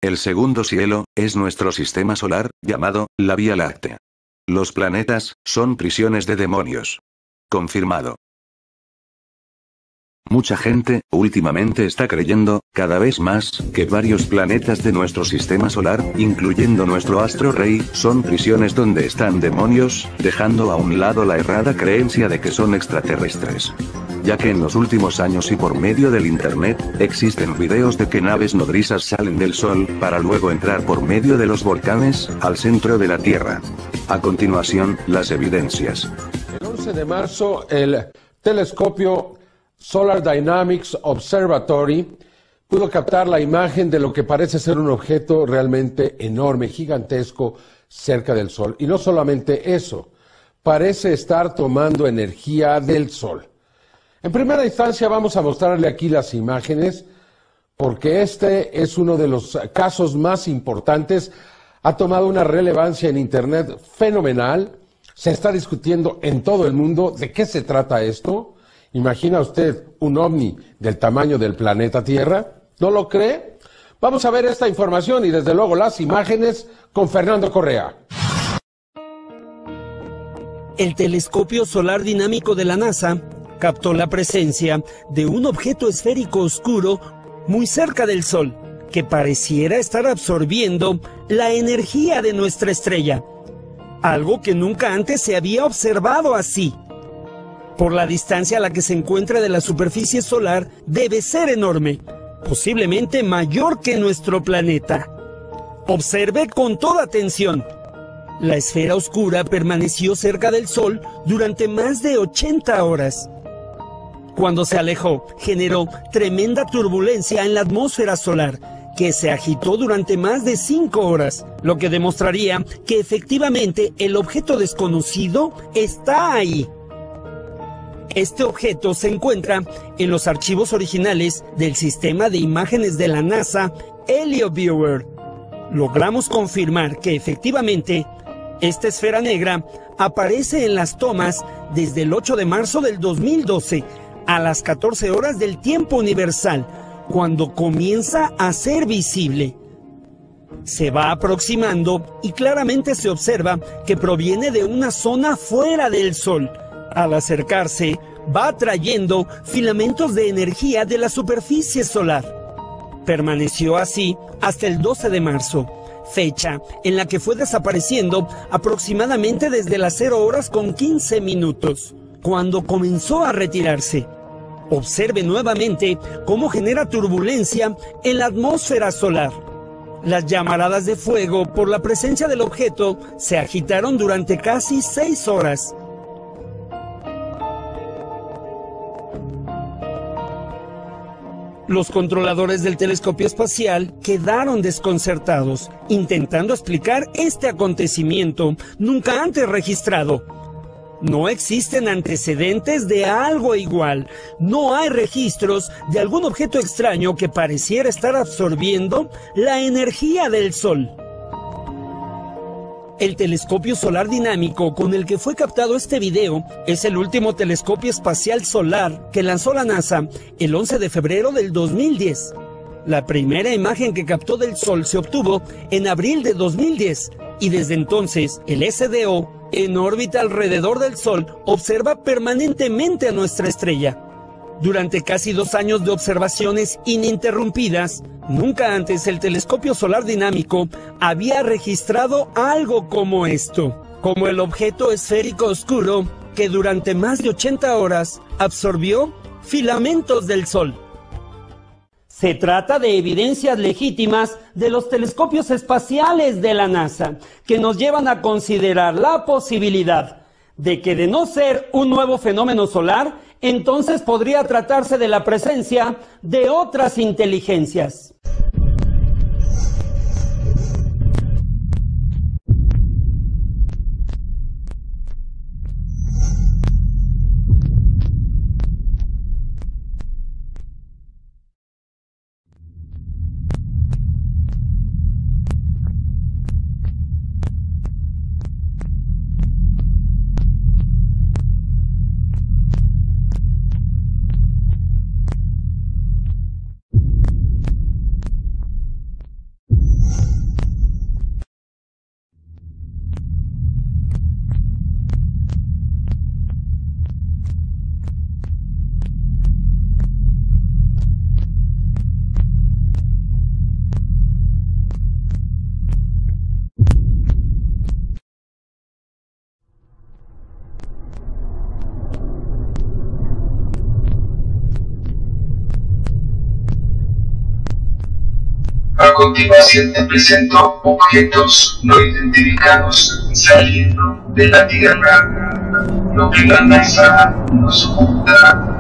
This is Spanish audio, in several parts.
El segundo cielo, es nuestro sistema solar, llamado, la Vía Láctea. Los planetas, son prisiones de demonios. Confirmado. Mucha gente, últimamente está creyendo, cada vez más, que varios planetas de nuestro sistema solar, incluyendo nuestro astro rey, son prisiones donde están demonios, dejando a un lado la errada creencia de que son extraterrestres. Ya que en los últimos años y por medio del internet, existen videos de que naves nodrizas salen del Sol, para luego entrar por medio de los volcanes, al centro de la Tierra. A continuación, las evidencias. El 11 de marzo, el telescopio Solar Dynamics Observatory pudo captar la imagen de lo que parece ser un objeto realmente enorme, gigantesco, cerca del Sol. Y no solamente eso, parece estar tomando energía del Sol. En primera instancia vamos a mostrarle aquí las imágenes, porque este es uno de los casos más importantes. Ha tomado una relevancia en Internet fenomenal. Se está discutiendo en todo el mundo de qué se trata esto. ¿Imagina usted un ovni del tamaño del planeta Tierra? ¿No lo cree? Vamos a ver esta información y desde luego las imágenes con Fernando Correa. El telescopio solar dinámico de la NASA captó la presencia de un objeto esférico oscuro muy cerca del Sol, que pareciera estar absorbiendo la energía de nuestra estrella, algo que nunca antes se había observado así. Por la distancia a la que se encuentra de la superficie solar, debe ser enorme, posiblemente mayor que nuestro planeta. Observe con toda atención. La esfera oscura permaneció cerca del Sol durante más de 80 horas. Cuando se alejó, generó tremenda turbulencia en la atmósfera solar, que se agitó durante más de 5 horas, lo que demostraría que efectivamente el objeto desconocido está ahí. Este objeto se encuentra en los archivos originales del sistema de imágenes de la NASA, HelioViewer. Logramos confirmar que efectivamente esta esfera negra aparece en las tomas desde el 8 de marzo del 2012 a las 14 horas del tiempo universal, cuando comienza a ser visible. Se va aproximando y claramente se observa que proviene de una zona fuera del Sol. Al acercarse, va atrayendo filamentos de energía de la superficie solar. Permaneció así hasta el 12 de marzo, fecha en la que fue desapareciendo aproximadamente desde las 0 horas con 15 minutos, cuando comenzó a retirarse. Observe nuevamente cómo genera turbulencia en la atmósfera solar. Las llamaradas de fuego por la presencia del objeto se agitaron durante casi 6 horas. Los controladores del telescopio espacial quedaron desconcertados, intentando explicar este acontecimiento nunca antes registrado. No existen antecedentes de algo igual. No hay registros de algún objeto extraño que pareciera estar absorbiendo la energía del Sol. El telescopio solar dinámico con el que fue captado este video es el último telescopio espacial solar que lanzó la NASA el 11 de febrero del 2010. La primera imagen que captó del Sol se obtuvo en abril de 2010 y desde entonces el SDO, en órbita alrededor del Sol, observa permanentemente a nuestra estrella. Durante casi 2 años de observaciones ininterrumpidas, nunca antes el telescopio solar dinámico había registrado algo como esto, como el objeto esférico oscuro que durante más de 80 horas absorbió filamentos del Sol. Se trata de evidencias legítimas de los telescopios espaciales de la NASA, que nos llevan a considerar la posibilidad de que, de no ser un nuevo fenómeno solar, entonces podría tratarse de la presencia de otras inteligencias. continuación te presento objetos no identificados saliendo de la Tierra. Lo que la NASA nos oculta.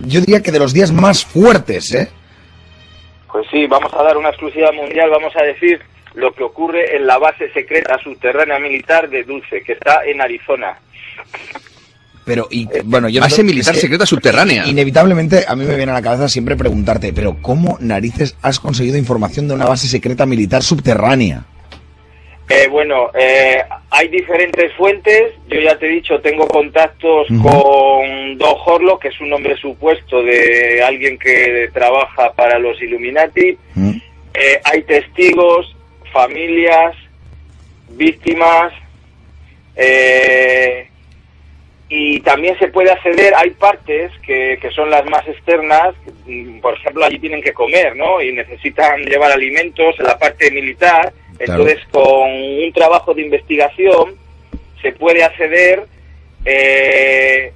Yo diría que de los días más fuertes, ¿eh? Pues sí, vamos a dar una exclusiva mundial, vamos a decir lo que ocurre en la base secreta subterránea militar de Dulce, que está en Arizona. Pero, bueno, yo base militar secreta subterránea. Inevitablemente a mí me viene a la cabeza siempre preguntarte, pero ¿cómo narices has conseguido información de una base secreta militar subterránea? Hay diferentes fuentes. Yo ya te he dicho, tengo contactos con Don Horlo, que es un nombre supuesto de alguien que trabaja para los Illuminati. Hay testigos, familias, víctimas, y también se puede acceder. Hay partes que son las más externas, por ejemplo, allí tienen que comer, ¿no? Y necesitan llevar alimentos en la parte militar. Entonces, con un trabajo de investigación se puede acceder de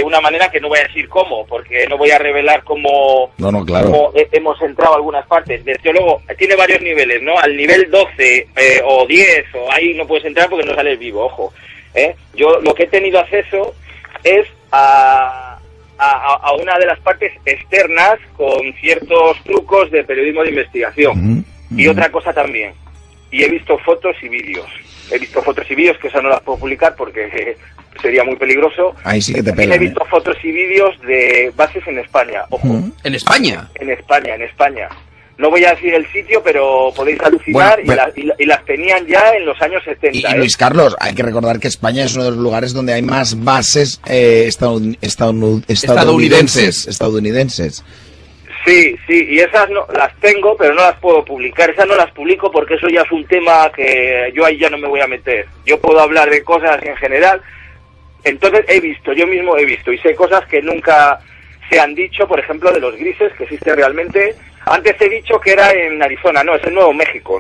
una manera que no voy a decir cómo, porque no voy a revelar cómo hemos entrado a algunas partes. Desde luego, tiene varios niveles, ¿no? Al nivel 12 o 10, o ahí no puedes entrar porque no sales vivo, ojo. Yo lo que he tenido acceso es a una de las partes externas con ciertos trucos de periodismo de investigación. Y otra cosa también, y he visto fotos y vídeos. He visto fotos y vídeos que esas no las puedo publicar porque sería muy peligroso. Ahí sí que te pegan, he visto fotos y vídeos de bases en España, ojo. ¿En España? En España. No voy a decir el sitio, pero podéis alucinar, y las tenían ya en los años 70. Y Luis Carlos, hay que recordar que España es uno de los lugares donde hay más bases estadounidenses. Sí, y esas no las tengo, pero no las puedo publicar. Esas no las publico porque eso ya es un tema que yo ahí ya no me voy a meter. Yo puedo hablar de cosas en general. Entonces yo mismo he visto, y sé cosas que nunca se han dicho, por ejemplo, de los grises, que existe realmente. Antes he dicho que era en Arizona, no, es en Nuevo México.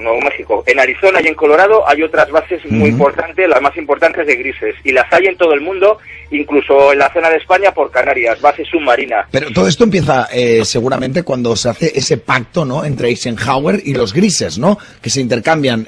En Arizona y en Colorado hay otras bases muy importantes, las más importantes de grises, y las hay en todo el mundo, incluso en la zona de España por Canarias, bases submarinas. Pero todo esto empieza seguramente cuando se hace ese pacto, ¿no?, entre Eisenhower y los grises, ¿no?, que se intercambian,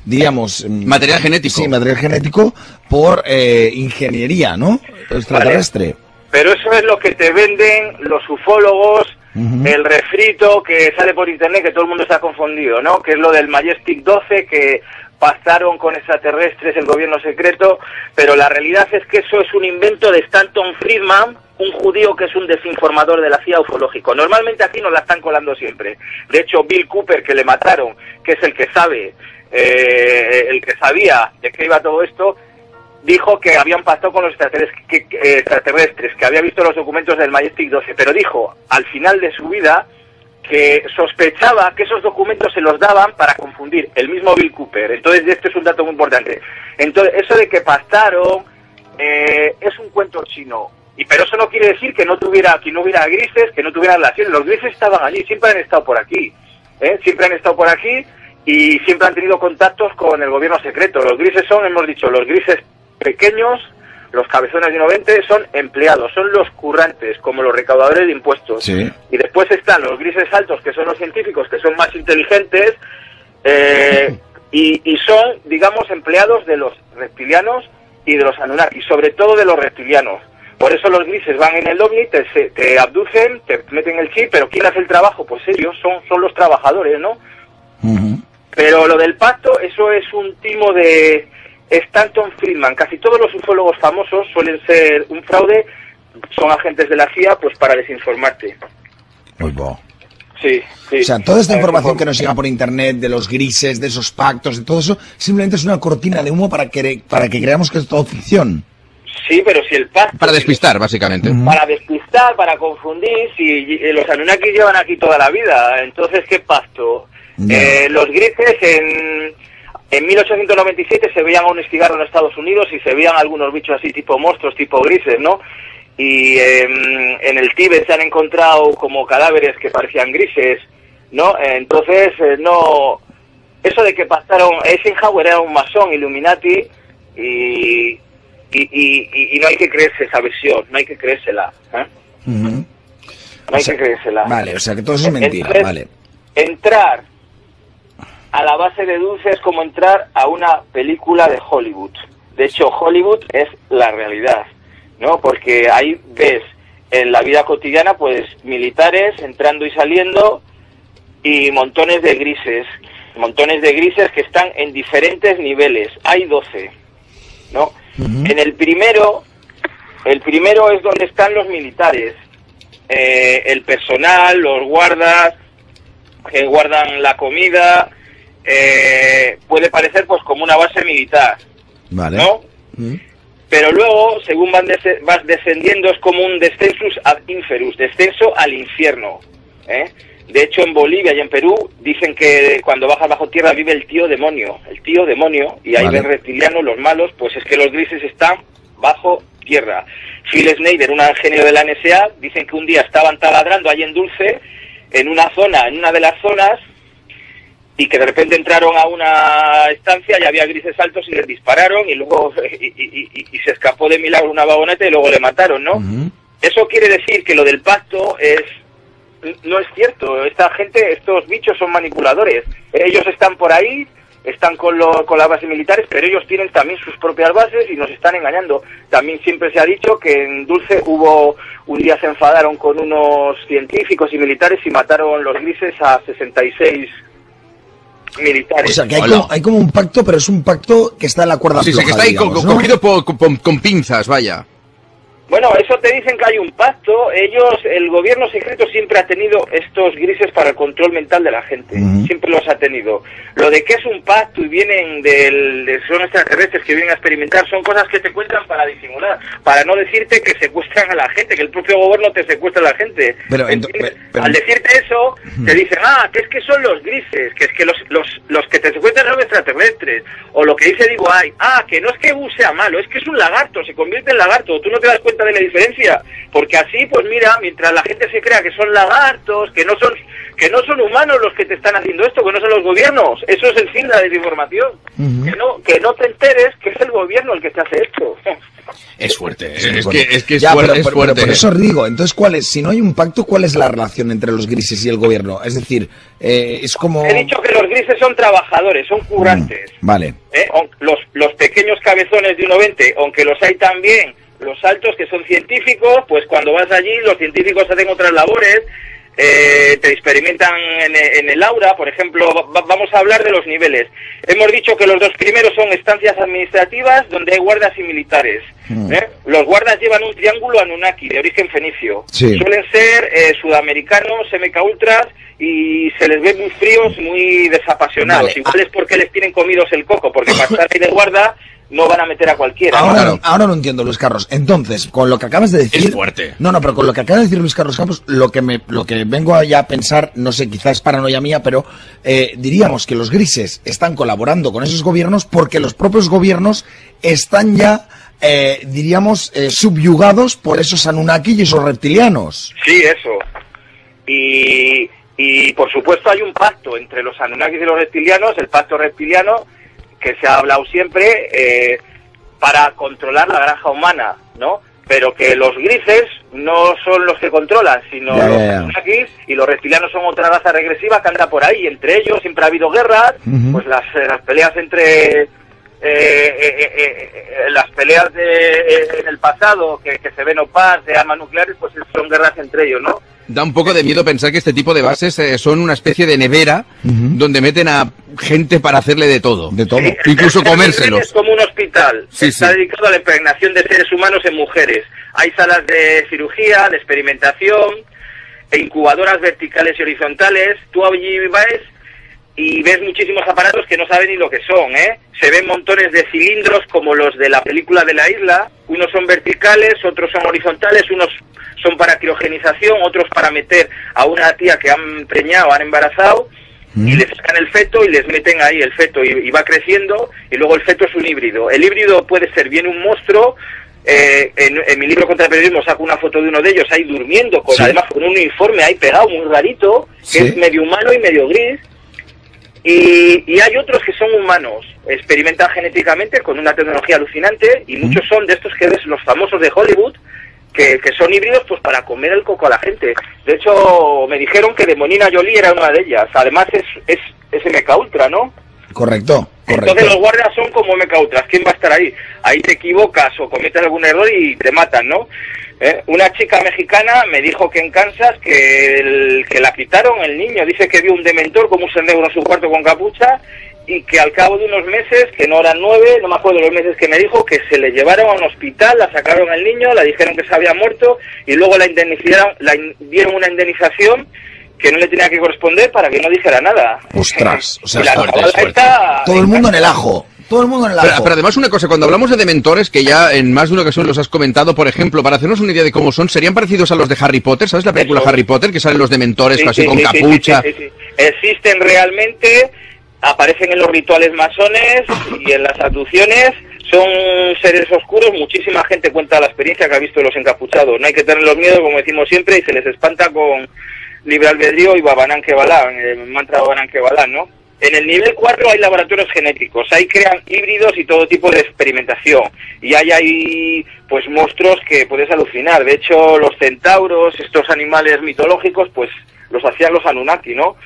digamos... material genético. Sí, material genético por ingeniería, ¿no?, extraterrestre. Vale. Pero eso es lo que te venden los ufólogos, el refrito que sale por internet, que todo el mundo está confundido, ¿no? Que es lo del Majestic 12, que pactaron con extraterrestres el gobierno secreto, pero la realidad es que eso es un invento de Stanton Friedman, un judío que es un desinformador de la CIA ufológico. Normalmente aquí nos la están colando siempre. De hecho, Bill Cooper, que le mataron, que es el que sabe, el que sabía de qué iba todo esto, dijo que habían pactado con los extraterrestres, que había visto los documentos del Majestic 12, pero dijo al final de su vida que sospechaba que esos documentos se los daban para confundir, el mismo Bill Cooper. Entonces, este es un dato muy importante. Entonces, eso de que pactaron es un cuento chino. Pero eso no quiere decir que no hubiera grises, que no tuvieran relaciones. Los grises estaban allí, siempre han estado por aquí. Siempre han estado por aquí y siempre han tenido contactos con el gobierno secreto. Los grises son, hemos dicho, los grises pequeños, los cabezones de 90 son empleados, son los currantes, como los recaudadores de impuestos. Sí. Y después están los grises altos, que son los científicos, que son más inteligentes, y son, digamos, empleados de los reptilianos y de los Anunnaki, sobre todo de los reptilianos. Por eso los grises van en el ovni, te abducen, te meten el chip, pero ¿quién hace el trabajo? Pues ellos son los trabajadores, ¿no? Pero lo del pacto, eso es un timo de Stanton Friedman. Casi todos los ufólogos famosos suelen ser un fraude, son agentes de la CIA, pues para desinformarte. Muy bueno. Sí. O sea, toda esta información que nos llega por internet, de los grises, de esos pactos, de todo eso, simplemente es una cortina de humo para que creamos que es todo ficción. Sí, pero si el pacto... Para despistar, básicamente. Para despistar, para confundir, si los Anunnaki llevan aquí toda la vida, entonces, ¿qué pacto? No. Los grises en 1897 se veían aún cigarros en Estados Unidos y se veían algunos bichos así tipo monstruos, tipo grises, ¿no? Y en el Tíbet se han encontrado como cadáveres que parecían grises, ¿no? Entonces, no... Eso de que pactaron... Eisenhower era un masón, Illuminati, y no hay que creerse esa versión, no hay que creérsela, ¿eh? No hay que creérsela. Vale, o sea que todo eso es mentira. Entonces, vale. Entrar a la base de Dulce es como entrar a una película de Hollywood. De hecho, Hollywood es la realidad, ¿no? Porque ahí ves en la vida cotidiana, pues, militares entrando y saliendo y montones de grises que están en diferentes niveles. Hay 12, ¿no? En el primero es donde están los militares, el personal, los guardas que guardan la comida, puede parecer pues como una base militar, vale, ¿no? Pero luego, según vas descendiendo, es como un descensus ad inferus, descenso al infierno, ¿eh? De hecho, en Bolivia y en Perú dicen que cuando bajas bajo tierra vive el tío demonio, y ahí ven reptilianos, los malos, pues es que los grises están bajo tierra. Phil Schneider, un ingeniero de la NSA, dicen que un día estaban taladrando ahí en Dulce, en una de las zonas, y que de repente entraron a una estancia y había grises altos y les dispararon, y luego y se escapó de milagro una vagoneta y luego le mataron, ¿no? Eso quiere decir que lo del pacto no es cierto. Esta gente, estos bichos son manipuladores. Ellos están por ahí, están con las bases militares, pero ellos tienen también sus propias bases y nos están engañando. También siempre se ha dicho que en Dulce un día se enfadaron con unos científicos y militares y mataron los grises a 66 militares. O sea, que hay como un pacto, pero es un pacto que está en la cuerda floja, sí, que está ahí, digamos, ¿no? Cogido con pinzas, vaya. Bueno, eso te dicen que hay un pacto. El gobierno secreto siempre ha tenido estos grises para el control mental de la gente. Siempre los ha tenido. Lo de que es un pacto y vienen son extraterrestres que vienen a experimentar, son cosas que te cuentan para disimular, para no decirte que secuestran a la gente, que el propio gobierno te secuestra a la gente. Pero al decirte eso, te dicen, que es que son los grises, que es que los que te secuestran son extraterrestres. O lo que dice que no es que sea malo, es que es un lagarto, se convierte en lagarto. Tú no te das cuenta cuenta de la diferencia, porque así, pues mira, mientras la gente se crea que son lagartos, que no son humanos los que te están haciendo esto, que no son los gobiernos, eso es el fin de la desinformación, que no te enteres que es el gobierno el que te hace esto. Es fuerte, Es que es ya, fuerte. pero por eso digo, entonces, si no hay un pacto, ¿cuál es la relación entre los grises y el gobierno? Es decir, es como... He dicho que los grises son trabajadores, son currantes. Vale. Los pequeños cabezones de 1,20, aunque los hay también, los altos que son científicos, pues cuando vas allí los científicos hacen otras labores, te experimentan en el aura, por ejemplo. Vamos a hablar de los niveles. Hemos dicho que los 2 primeros son estancias administrativas donde hay guardas y militares. Los guardas llevan un triángulo Anunnaki de origen fenicio. Sí. Suelen ser sudamericanos, MK Ultras, y se les ve muy fríos, muy desapasionados. Vale. Igual es porque les tienen comidos el coco, porque para estar ahí de guarda no van a meter a cualquiera. Ahora no entiendo, Luis Carlos. Entonces, con lo que acabas de decir... Es fuerte. No, pero con lo que acaba de decir Luis Carlos Campos, lo que vengo ya a pensar, no sé, quizás es paranoia mía, pero diríamos que los grises están colaborando con esos gobiernos porque los propios gobiernos están ya, subyugados por esos Anunnaki y esos reptilianos. Sí, eso. Y por supuesto hay un pacto entre los Anunnakis y los reptilianos, el pacto reptiliano, que se ha hablado siempre, para controlar la granja humana, ¿no? Pero que los grises no son los que controlan, sino los Anunnakis, y los reptilianos son otra raza regresiva que anda por ahí. Entre ellos siempre ha habido guerras, pues las peleas entre... las peleas en el pasado, que se ven OPAS de armas nucleares, pues son guerras entre ellos, ¿no? Da un poco de miedo pensar que este tipo de bases son una especie de nevera donde meten a gente para hacerle de todo. De todo. Sí, Incluso comérselos. Es como un hospital. Sí, Está dedicado a la impregnación de seres humanos en mujeres. Hay salas de cirugía, de experimentación, e incubadoras verticales y horizontales. Tú allí vas y ves muchísimos aparatos que no saben ni lo que son, ¿eh? Se ven montones de cilindros como los de la película de la isla. Unos son verticales, otros son horizontales, unos son para criogenización, otros para meter a una tía que han preñado, han embarazado, y le sacan el feto y les meten ahí el feto y va creciendo, y luego el feto es un híbrido. El híbrido puede ser bien un monstruo. En mi libro contra el periodismo saco una foto de uno de ellos ahí durmiendo, además con un uniforme ahí pegado muy rarito, que es medio humano y medio gris. Y hay otros que son humanos, experimentan genéticamente con una tecnología alucinante, y muchos son de estos que ves, los famosos de Hollywood, que son híbridos pues para comer el coco a la gente. De hecho, me dijeron que Demonina Jolie era una de ellas. Además es MK Ultra, ¿no? Correcto. Entonces los guardias son como MK Ultras. ¿Quién va a estar ahí? Ahí te equivocas o cometes algún error y te matan, ¿no? Una chica mexicana me dijo que en Kansas que la quitaron el niño. Dice que vio un dementor como un negro en su cuarto con capucha, y que al cabo de unos meses, que no eran 9, no me acuerdo los meses que me dijo, que se le llevaron a un hospital, la sacaron al niño, la dijeron que se había muerto, y luego dieron una indemnización que no le tenía que corresponder para que no dijera nada. Ostras, o sea, todo el mundo en el ajo. Todo el mundo en el ajo. Pero además una cosa, cuando hablamos de dementores, que ya en más de una ocasión los has comentado, por ejemplo, para hacernos una idea de cómo son, serían parecidos a los de Harry Potter, ¿sabes la película Harry Potter? Que salen los dementores casi con capucha. Sí. Existen realmente, aparecen en los rituales masones y en las abducciones, son seres oscuros. Muchísima gente cuenta la experiencia que ha visto los encapuchados. No hay que tenerlos miedo, como decimos siempre, y se les espanta con libre albedrío y Babanán Kebalán, el mantra Babanán Kebalán, ¿no? En el nivel 4 hay laboratorios genéticos, ahí crean híbridos y todo tipo de experimentación, y hay pues monstruos que puedes alucinar. De hecho, los centauros, estos animales mitológicos, pues los hacían los Anunnaki, ¿no?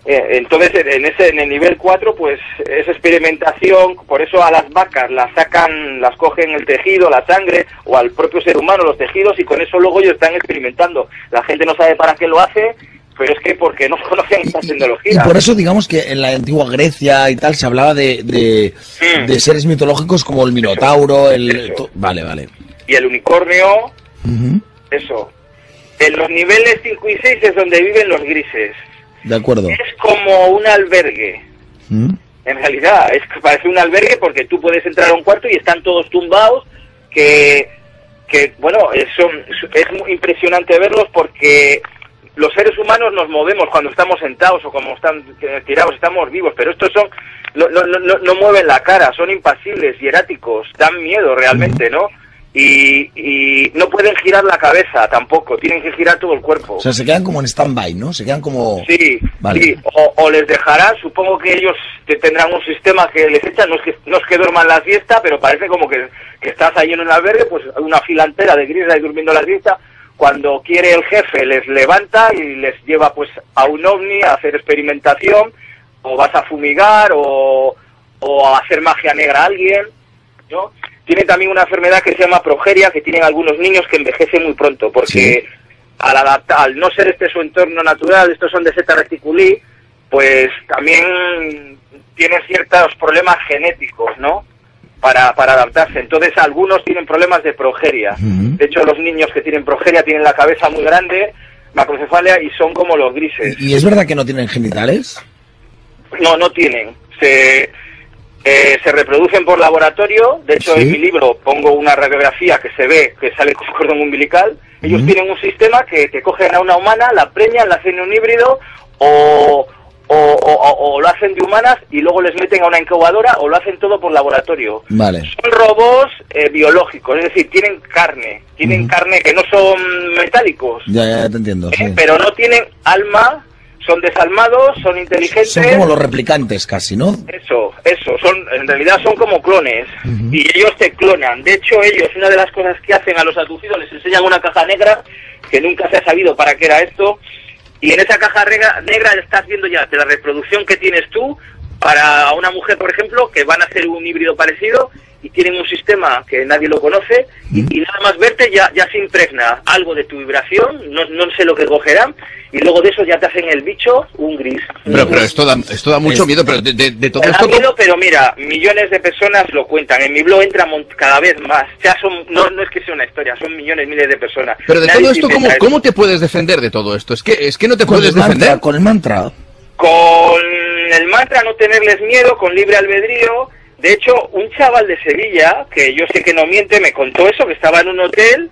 Entonces, en el nivel 4, pues es experimentación. Por eso a las vacas las sacan, las cogen el tejido, la sangre, o al propio ser humano los tejidos, y con eso luego ellos están experimentando. La gente no sabe para qué lo hace, pero es que porque no conocen esta tecnología. Y por eso digamos que en la antigua Grecia y tal se hablaba de seres mitológicos como el Minotauro, Vale. Y el unicornio, eso. En los niveles 5 y 6 es donde viven los grises. De acuerdo. Es como un albergue. En realidad, parece un albergue porque tú puedes entrar a un cuarto y están todos tumbados, que bueno, es muy impresionante verlos, porque los seres humanos nos movemos cuando estamos sentados o como están tirados, estamos vivos, pero estos no mueven la cara, son impasibles, hieráticos, dan miedo realmente, ¿no? y no pueden girar la cabeza tampoco, tienen que girar todo el cuerpo. O sea, se quedan como en stand-by, ¿no? Se quedan como... Sí, vale. Sí. O les dejarán, supongo que ellos tendrán un sistema que les echan, no es que duerman la siesta, pero parece como que estás ahí en un albergue, pues una fila entera de grises ahí durmiendo la siesta. Cuando quiere el jefe les levanta y les lleva pues a un ovni a hacer experimentación, o vas a fumigar o a hacer magia negra a alguien, ¿no? Tiene también una enfermedad que se llama progeria, que tienen algunos niños que envejecen muy pronto, porque sí, al no ser este su entorno natural, estos son de Zeta Reticuli, pues también tienen ciertos problemas genéticos, ¿no? Para adaptarse. Entonces algunos tienen problemas de progeria. De hecho, los niños que tienen progeria tienen la cabeza muy grande, macrocefalia, y son como los grises. ¿Y es verdad que no tienen genitales? No tienen. Se reproducen por laboratorio. De hecho, ¿sí? En mi libro pongo una radiografía que se ve que sale con cordón umbilical. Ellos tienen un sistema que cogen a una humana, la preñan, la hacen un híbrido o lo hacen de humanas y luego les meten a una incubadora, o lo hacen todo por laboratorio. Vale. Son robots biológicos, es decir, tienen carne que no son metálicos. Ya te entiendo. Sí. Pero no tienen alma. Son desalmados, son inteligentes. Son como los replicantes casi, ¿no? Eso, en realidad son como clones, y ellos te clonan. De hecho, ellos, una de las cosas que hacen a los abducidos, les enseñan una caja negra, que nunca se ha sabido para qué era esto, y en esa caja negra estás viendo ya de la reproducción que tienes tú, para una mujer, por ejemplo, que van a hacer un híbrido parecido, y tienen un sistema que nadie lo conoce, y nada más verte ya se impregna algo de tu vibración, no sé lo que cogerán, y luego de eso ya te hacen el bicho un gris. Pero esto da mucho miedo, pero de todo esto... Da miedo, pero mira, millones de personas lo cuentan, en mi blog entran cada vez más, ya no es que sea una historia, son millones, miles de personas. Pero de todo esto, ¿cómo te puedes defender de todo esto? Es que no te puedes defender. Con el mantra. Con el mantra, no tenerles miedo, con libre albedrío. De hecho, un chaval de Sevilla, que yo sé que no miente, me contó eso, que estaba en un hotel,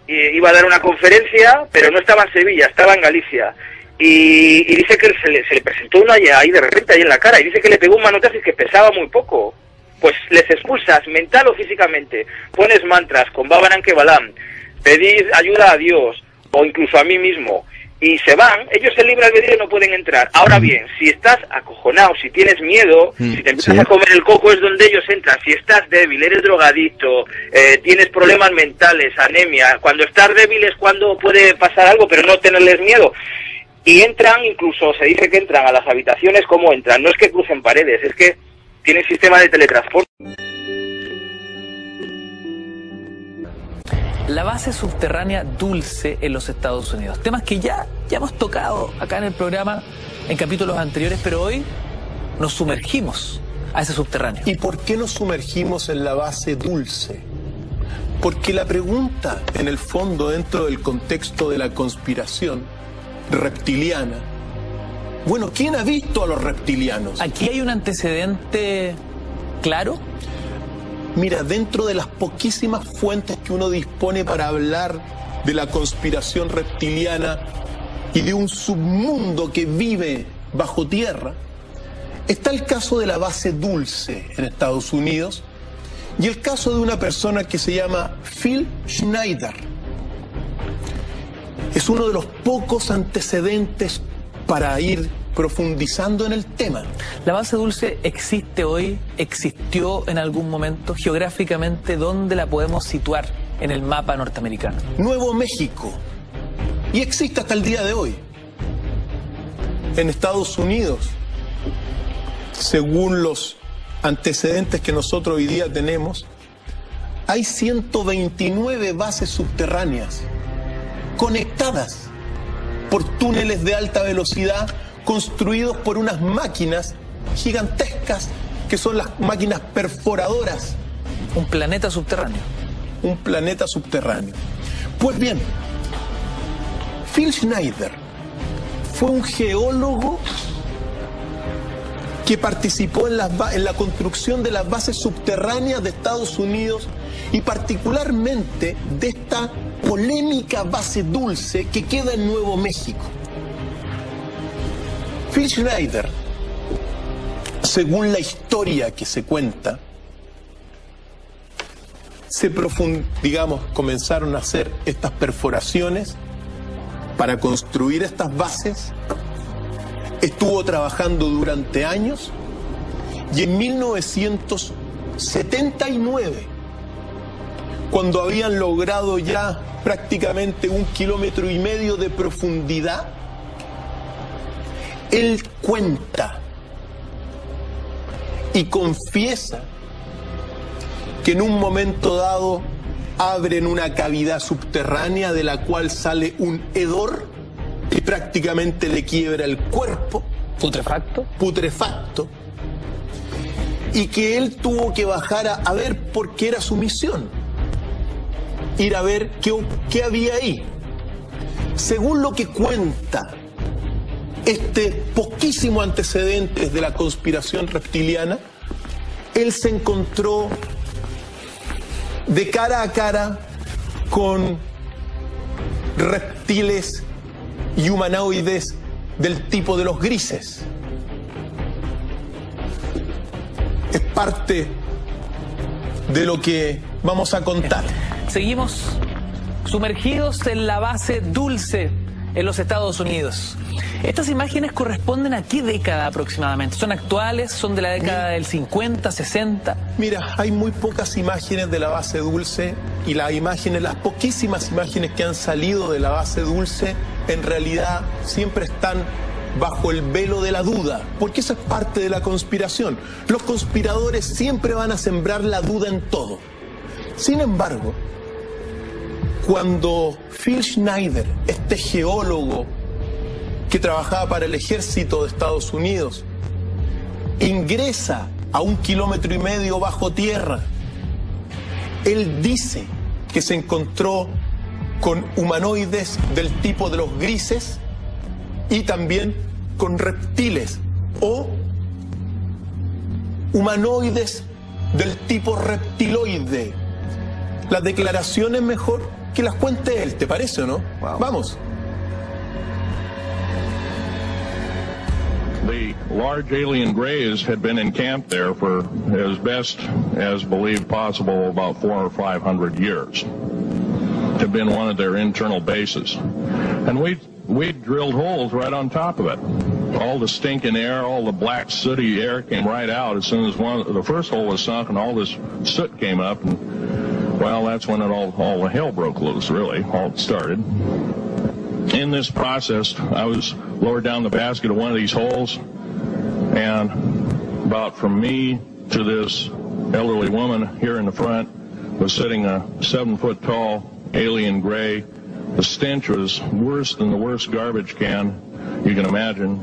y iba a dar una conferencia, pero no estaba en Sevilla, estaba en Galicia. Y dice que se le presentó uno ahí de repente, ahí en la cara, y dice que le pegó un manotazo y que pesaba muy poco. Pues les expulsas, mental o físicamente. Pones mantras con Baba Nanke Balam, pedís ayuda a Dios, o incluso a mí mismo, y se van. Ellos en libre albedrío no pueden entrar. Ahora bien, si estás acojonado, si tienes miedo, si te empiezas a comer el coco, es donde ellos entran. Si estás débil, eres drogadicto, tienes problemas mentales, anemia, cuando estás débil es cuando puede pasar algo, pero no tenerles miedo. Y entran, incluso se dice que entran a las habitaciones. ¿Cómo entran? No es que crucen paredes, es que tienen sistema de teletransporte. La base subterránea Dulce en los Estados Unidos. Temas que ya hemos tocado acá en el programa en capítulos anteriores, pero hoy nos sumergimos a ese subterráneo. ¿Y por qué nos sumergimos en la base Dulce? Porque la pregunta, en el fondo, dentro del contexto de la conspiración reptiliana, bueno, ¿quién ha visto a los reptilianos? ¿Aquí hay un antecedente claro? Mira, dentro de las poquísimas fuentes que uno dispone para hablar de la conspiración reptiliana y de un submundo que vive bajo tierra, está el caso de la base Dulce en Estados Unidos y el caso de una persona que se llama Phil Schneider. Es uno de los pocos antecedentes para ir profundizando en el tema. ¿La base Dulce existe hoy? ¿Existió en algún momento? Geográficamente, ¿dónde la podemos situar en el mapa norteamericano? Nuevo México. Y existe hasta el día de hoy. En Estados Unidos, según los antecedentes que nosotros hoy día tenemos, hay 129 bases subterráneas conectadas por túneles de alta velocidad construidos por unas máquinas gigantescas que son las máquinas perforadoras. Un planeta subterráneo. Un planeta subterráneo. Pues bien, Phil Schneider fue un geólogo que participó en la construcción de las bases subterráneas de Estados Unidos y particularmente de esta polémica base Dulce que queda en Nuevo México. Phil Schneider, según la historia que se cuenta, comenzaron a hacer estas perforaciones para construir estas bases. Estuvo trabajando durante años y en 1979, cuando habían logrado ya prácticamente 1,5 kilómetros de profundidad, él cuenta y confiesa que en un momento dado abren una cavidad subterránea de la cual sale un hedor que prácticamente le quiebra el cuerpo. Putrefacto. Y que él tuvo que bajar a ver porque era su misión. Ir a ver qué había ahí. Según lo que cuenta poquísimo antecedentes de la conspiración reptiliana, él se encontró de cara a cara con reptiles y humanoides del tipo de los grises. Es parte de lo que vamos a contar. Seguimos sumergidos en la base Dulce en los Estados Unidos. Estas imágenes corresponden a ¿qué década aproximadamente? ¿Son actuales? ¿Son de la década del 50, 60? Mira, hay muy pocas imágenes de la base Dulce y las poquísimas imágenes que han salido de la base Dulce en realidad siempre están bajo el velo de la duda, porque eso es parte de la conspiración. Los conspiradores siempre van a sembrar la duda en todo. Sin embargo, cuando Phil Schneider, este geólogo que trabajaba para el ejército de Estados Unidos, ingresa a 1,5 kilómetros bajo tierra, él dice que se encontró con humanoides del tipo de los grises y también con reptiles o humanoides del tipo reptiloide. Las declaraciones mejor que las cuente él, ¿te parece o no? Wow. Vamos. The large alien grays had been encamped there for as best as believed possible about 400 or 500 years. It had been one of their internal bases. And we drilled holes right on top of it. All the stinking air, all the black sooty air came right out as soon as the first hole was sunk, and all this soot came up, and well, that's when all the hell broke loose, really, all started. In this process, I was lowered down the basket of one of these holes, and about from me to this elderly woman here in the front was sitting a 7-foot-tall alien gray. The stench was worse than the worst garbage can you can imagine.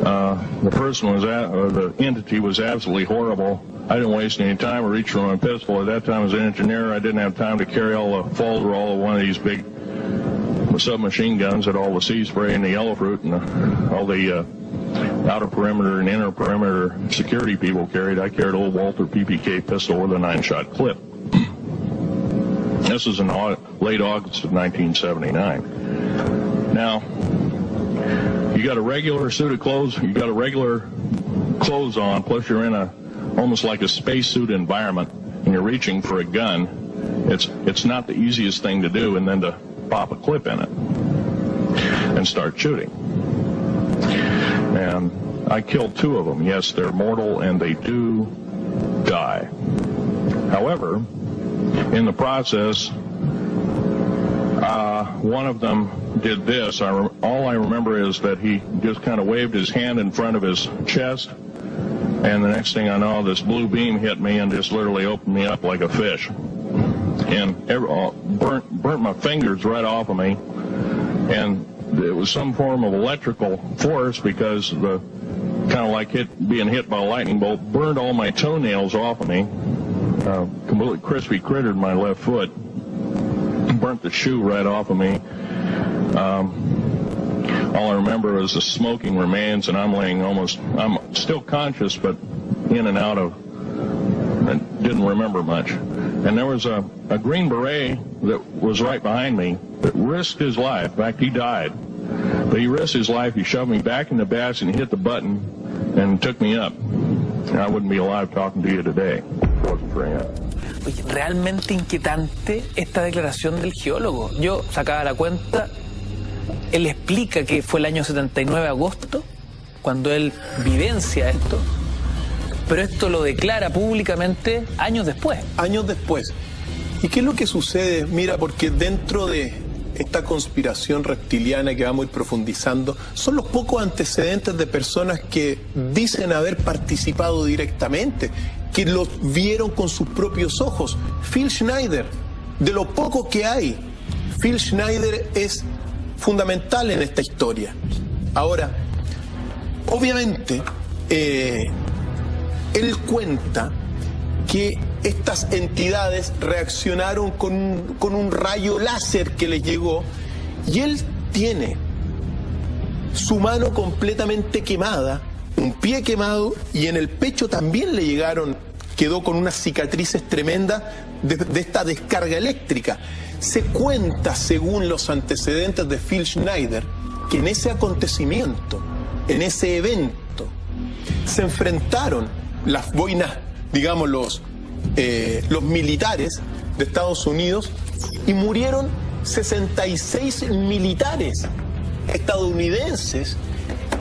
The person the entity was absolutely horrible. I didn't waste any time or reach for my pistol. At that time, as an engineer, I didn't have time to carry all the Falderall of one of these big submachine guns that all the sea spray and the yellow fruit and all the outer perimeter and inner perimeter security people carried. I carried a little Walther PPK pistol with a 9-shot clip. This was in late August of 1979. Now, you got a regular suit of clothes, you got a regular clothes on, plus you're in almost like a spacesuit environment, and you're reaching for a gun. It's not the easiest thing to do, and then to pop a clip in it and start shooting. And I killed 2 of them. Yes, they're mortal, and they do die. However, in the process, one of them did this. All I remember is that he just kind of waved his hand in front of his chest, and the next thing I know, this blue beam hit me and just literally opened me up like a fish. And burnt my fingers right off of me, and it was some form of electrical force because kind of like being hit by a lightning bolt, burned all my toenails off of me, completely crispy crittered my left foot, burnt the shoe right off of me. All I remember is the smoking remains, and I'm still conscious, but in and out of, I didn't remember much. And there was a Green Beret that was right behind me that risked his life. In fact, he died. But he risked his life. He shoved me back in the basket and hit the button and took me up. And I wouldn't be alive talking to you today. Oye, realmente inquietante esta declaración del geólogo. Yo sacaba la cuenta, él explica que fue el año 79 de agosto, cuando él vivencia esto, pero esto lo declara públicamente años después. Años después. ¿Y qué es lo que sucede? Mira, porque dentro de esta conspiración reptiliana que vamos a ir profundizando, son los pocos antecedentes de personas que dicen haber participado directamente, que lo vieron con sus propios ojos. Phil Schneider, de lo poco que hay, Phil Schneider es fundamental en esta historia. Ahora, obviamente, él cuenta que estas entidades reaccionaron con un rayo láser que les llegó, y él tiene su mano completamente quemada, un pie quemado, y en el pecho también le llegaron, quedó con unas cicatrices tremendas de esta descarga eléctrica. Se cuenta, según los antecedentes de Phil Schneider, que en ese acontecimiento, en ese evento, se enfrentaron las boinas, digamos, los militares de Estados Unidos, y murieron 66 militares estadounidenses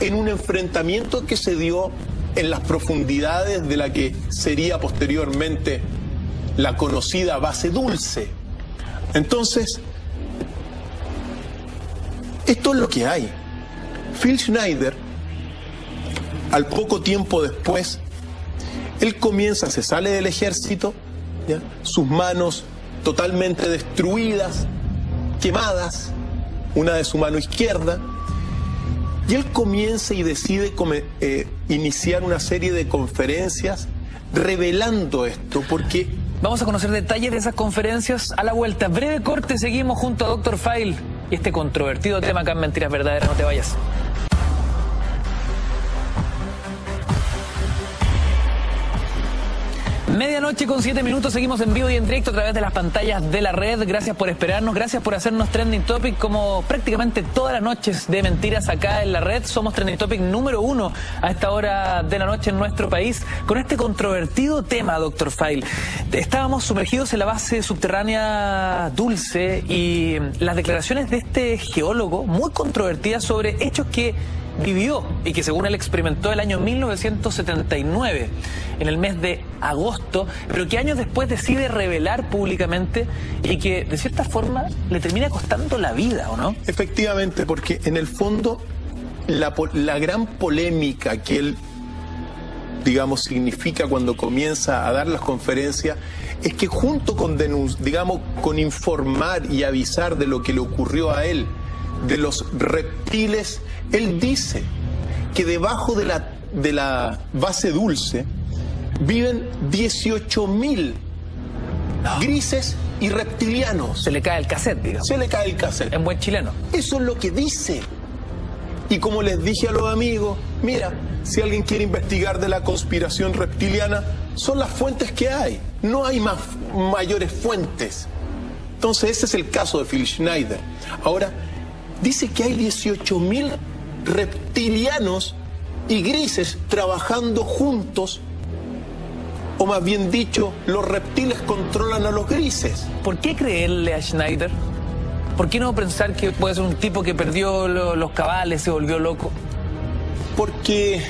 en un enfrentamiento que se dio en las profundidades de la que sería posteriormente la conocida base Dulce. Entonces, esto es lo que hay. Phil Schneider, al poco tiempo después, él comienza, se sale del ejército, ¿ya? Sus manos totalmente destruidas, quemadas, una de su mano izquierda, y él comienza y decide iniciar una serie de conferencias revelando esto, porque... Vamos a conocer detalles de esas conferencias a la vuelta. Breve corte, seguimos junto a Dr. File y este controvertido tema acá en Mentiras Verdaderas. No te vayas. Medianoche con 7 minutos, seguimos en vivo y en directo a través de las pantallas de la red. Gracias por esperarnos, gracias por hacernos Trending Topic como prácticamente todas las noches de mentiras acá en la red. Somos Trending Topic número 1 a esta hora de la noche en nuestro país con este controvertido tema, Dr. File. Estábamos sumergidos en la base subterránea Dulce y las declaraciones de este geólogo muy controvertidas sobre hechos que vivió y que según él experimentó el año 1979, en el mes de agosto, pero que años después decide revelar públicamente y que de cierta forma le termina costando la vida, ¿o no? Efectivamente, porque en el fondo la gran polémica que él, digamos, significa cuando comienza a dar las conferencias es que junto con con informar y avisar de lo que le ocurrió a él, de los reptiles, él dice que debajo de la base Dulce viven 18.000 grises y reptilianos. Se le cae el cassette, digamos. Se le cae el cassette. En buen chileno. Eso es lo que dice. Y como les dije a los amigos, mira, si alguien quiere investigar de la conspiración reptiliana, son las fuentes que hay. No hay mayores fuentes. Entonces ese es el caso de Phil Schneider. Ahora, dice que hay 18.000 reptilianos y grises trabajando juntos, o más bien dicho, los reptiles controlan a los grises. ¿Por qué creerle a Schneider? ¿Por qué no pensar que puede ser un tipo que perdió los cabales, se volvió loco? Porque,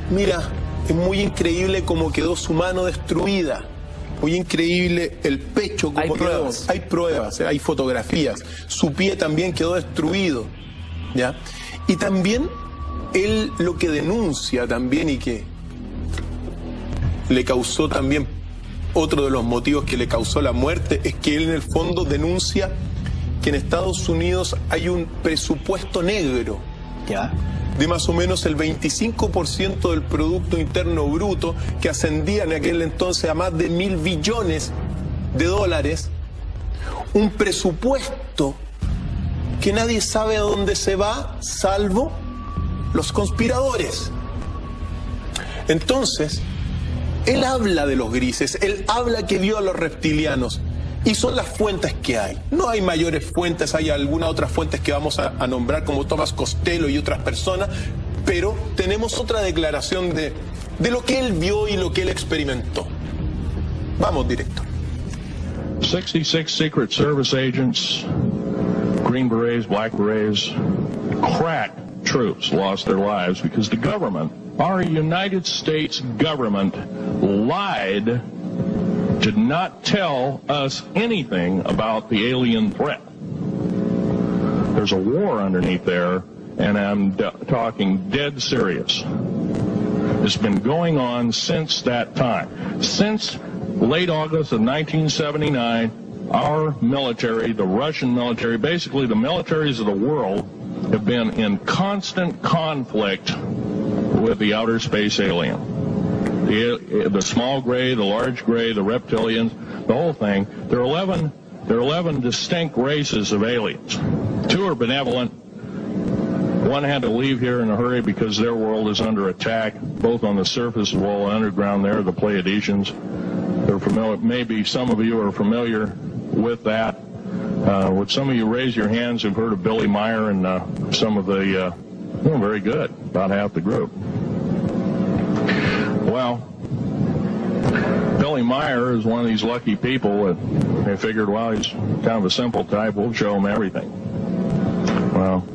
mira, es muy increíble cómo quedó su mano destruida. Muy increíble el pecho como quedó. Hay pruebas, hay fotografías. Su pie también quedó destruido, ¿ya? Y también él lo que denuncia también y que le causó también, otro de los motivos que le causó la muerte, es que él en el fondo denuncia que en Estados Unidos hay un presupuesto negro, ¿ya?, de más o menos el 25% del Producto Interno Bruto, que ascendía en aquel entonces a más de $1.000 billones, un presupuesto que nadie sabe a dónde se va, salvo los conspiradores. Entonces, él habla de los grises, él habla que vio a los reptilianos, y son las fuentes que hay. No hay mayores fuentes, hay algunas otras fuentes que vamos a nombrar como Tomás Costello y otras personas, pero tenemos otra declaración de lo que él vio y lo que él experimentó. Vamos, director. 66 Secret Service agents, Green Berets, Black Berets, crack troops lost their lives because the government, our United States government, lied, did not tell us anything about the alien threat. There's a war underneath there, and I'm talking dead serious. It's been going on since that time. Since late August of 1979, our military, the Russian military, basically the militaries of the world, have been in constant conflict with the outer space alien. The small gray, the large gray, the reptilians, the whole thing. There are 11 distinct races of aliens. 2 are benevolent. 1 had to leave here in a hurry because their world is under attack, both on the surface as well as underground there, the Pleiadians. They're familiar, maybe some of you are familiar with that. Would some of you raise your hands who've heard of Billy Meyer and some of the, very good, about half the group. Well, Billy Meyer is one of these lucky people that they figured, well, he's kind of a simple type, we'll show him everything. Well,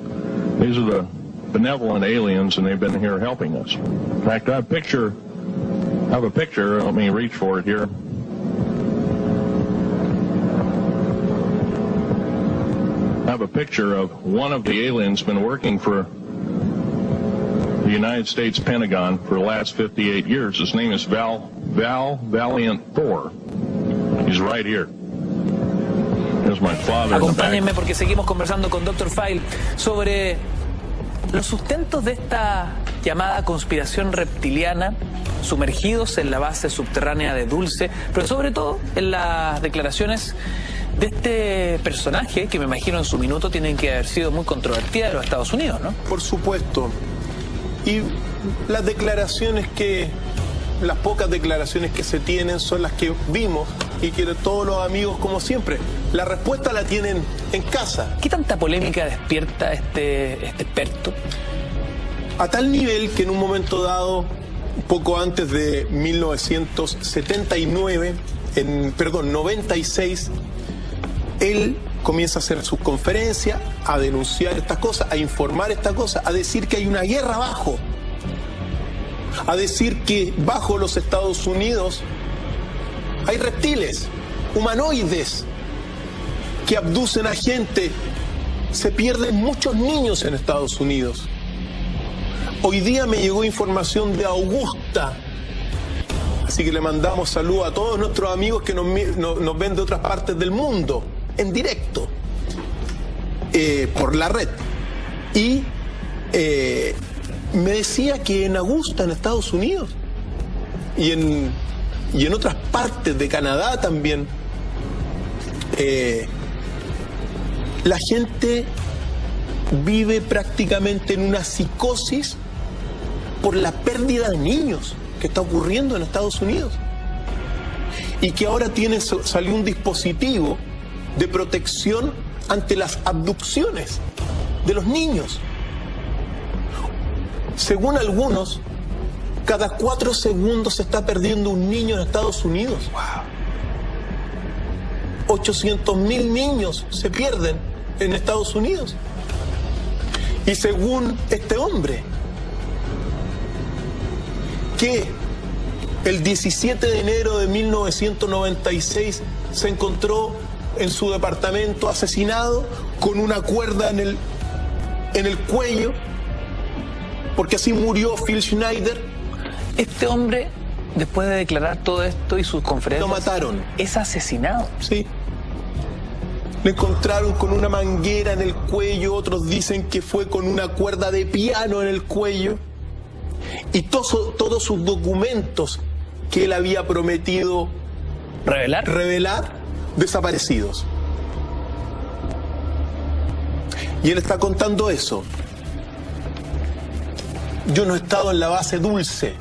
these are the benevolent aliens, and they've been here helping us. In fact, I have a picture, let me reach for it here. I have a picture of one of the aliens been working for the United States Pentagon for the last 58 years. His name is Val Valiant Thor. He's right here. Here's my father. Acompáñenme porque seguimos conversando con Dr. Feil sobre los sustentos de esta llamada conspiración reptiliana, sumergidos en la base subterránea de Dulce, pero sobre todo en las declaraciones de este personaje que me imagino en su minuto tienen que haber sido muy controvertidas de los Estados Unidos, ¿no? Por supuesto. Y las pocas declaraciones que se tienen son las que vimos y que todos los amigos, como siempre, la respuesta la tienen en casa. ¿Qué tanta polémica despierta este experto? A tal nivel que en un momento dado, poco antes de 96, él comienza a hacer sus conferencias, a denunciar estas cosas, a informar estas cosas, a decir que hay una guerra abajo, a decir que bajo los Estados Unidos hay reptiles, humanoides, que abducen a gente. Se pierden muchos niños en Estados Unidos. Hoy día me llegó información de Augusta, así que le mandamos saludos a todos nuestros amigos que nos ven de otras partes del mundo, en directo, por la red. Y me decía que en Augusta, en Estados Unidos, y en otras partes de Canadá también, la gente vive prácticamente en una psicosis por la pérdida de niños que está ocurriendo en Estados Unidos. Y que ahora salió un dispositivo de protección ante las abducciones de los niños. Según algunos, cada 4 segundos se está perdiendo un niño en Estados Unidos. Wow. 800.000 niños se pierden en Estados Unidos. Y según este hombre, que el 17 de enero de 1996 se encontró en su departamento asesinado con una cuerda en el cuello, porque así murió Phil Schneider. Este hombre, después de declarar todo esto y sus conferencias, lo mataron. ¿Es asesinado? Sí. Le encontraron con una manguera en el cuello, otros dicen que fue con una cuerda de piano en el cuello, y todos sus documentos que él había prometido revelar, desaparecidos. Y él está contando eso. Yo no he estado en la base Dulce.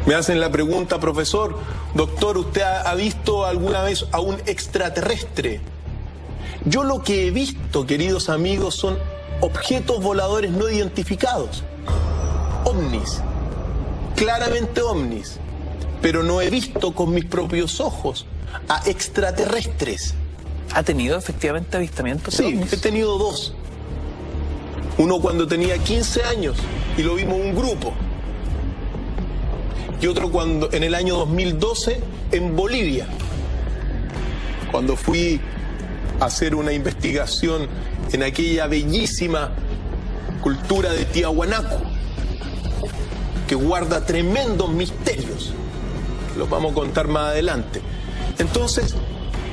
Me hacen la pregunta, profesor, doctor, ¿usted ha visto alguna vez a un extraterrestre? Yo lo que he visto, queridos amigos, son objetos voladores no identificados. Ovnis. Claramente ovnis. pero no he visto con mis propios ojos a extraterrestres. ¿Ha tenido efectivamente avistamientos? Sí, he tenido 2. Uno cuando tenía 15 años y lo vimos un grupo. Y otro cuando en el año 2012 en Bolivia, cuando fui a hacer una investigación en aquella bellísima cultura de Tiahuanaco, que guarda tremendos misterios, que los vamos a contar más adelante. Entonces,